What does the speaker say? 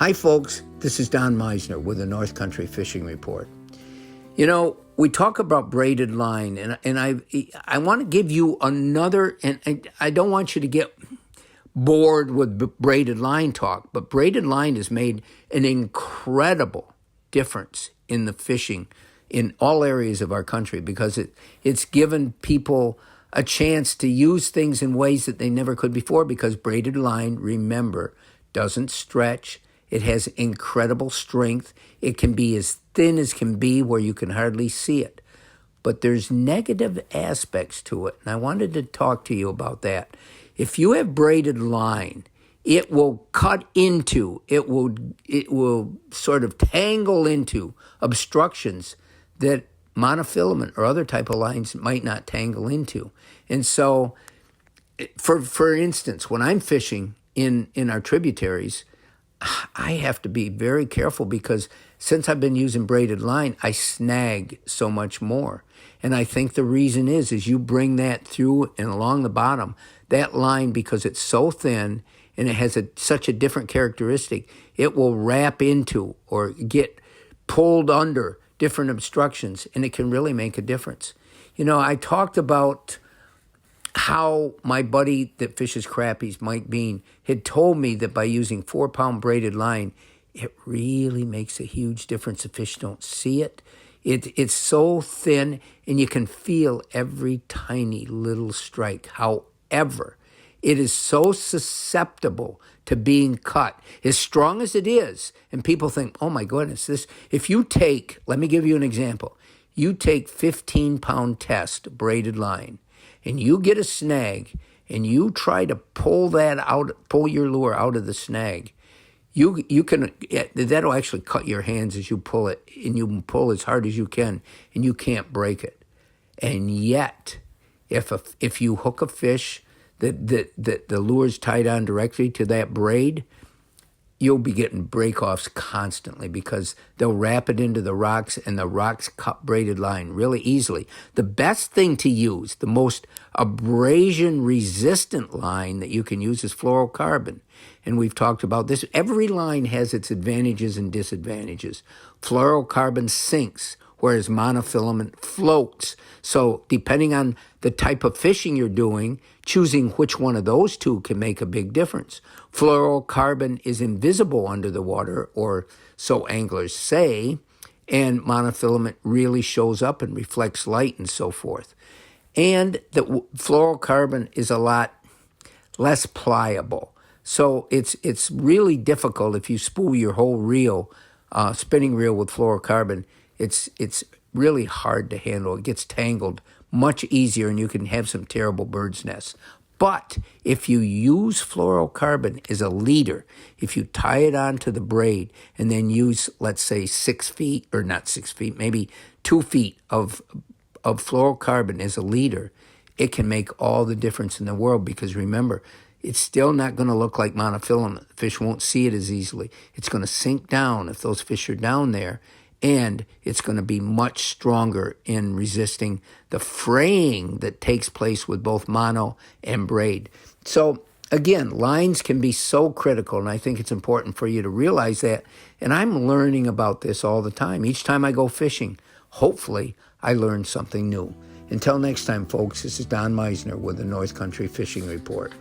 Hi, folks. This is Don Meisner with the North Country Fishing Report. You know, we talk about braided line, and I want to give you another, and I don't want you to get bored with braided line talk, but braided line has made an incredible difference in the fishing in all areas of our country because it's given people a chance to use things in ways that they never could before because braided line, remember, doesn't stretch. It has incredible strength. It can be as thin as can be where you can hardly see it. But there's negative aspects to it, and I wanted to talk to you about that. If you have braided line, it will cut into, it will sort of tangle into obstructions that monofilament or other type of lines might not tangle into. And so, for instance, when I'm fishing in our tributaries, I have to be very careful because since I've been using braided line, I snag so much more. And I think the reason is you bring that through and along the bottom, that line, because it's so thin and it has such a different characteristic, it will wrap into or get pulled under different obstructions, and it can really make a difference. You know, I talked about how my buddy that fishes crappies, Mike Bean, had told me that by using 4-pound braided line, it really makes a huge difference. The fish don't see it. It's so thin, and you can feel every tiny little strike. However, it is so susceptible to being cut, as strong as it is. And people think, oh my goodness, if you take, let me give you an example. You take 15-pound test braided line, and you get a snag, and you try to pull your lure out of the snag, that'll actually cut your hands as you pull it, and you pull as hard as you can, and you can't break it. And yet, if you hook a fish that the lure's tied on directly to that braid, you'll be getting break-offs constantly because they'll wrap it into the rocks, and the rocks cut braided line really easily. The best thing to use, the most abrasion-resistant line that you can use is fluorocarbon. And we've talked about this. Every line has its advantages and disadvantages. Fluorocarbon sinks, whereas monofilament floats. So depending on the type of fishing you're doing, choosing which one of those two can make a big difference. Fluorocarbon is invisible under the water, or so anglers say, and monofilament really shows up and reflects light and so forth. And the fluorocarbon is a lot less pliable. So it's really difficult if you spool your whole reel, spinning reel with fluorocarbon. It's really hard to handle. It gets tangled much easier, and you can have some terrible bird's nests. But if you use fluorocarbon as a leader, if you tie it onto the braid and then use, let's say, 6 feet, or not 6 feet, maybe 2 feet of fluorocarbon as a leader, it can make all the difference in the world because remember, it's still not going to look like monofilament. The fish won't see it as easily. It's going to sink down if those fish are down there, and it's going to be much stronger in resisting the fraying that takes place with both mono and braid. So again, lines can be so critical, and I think it's important for you to realize that. And I'm learning about this all the time. Each time I go fishing, hopefully I learn something new. Until next time, folks, this is Don Meisner with the North Country Fishing Report.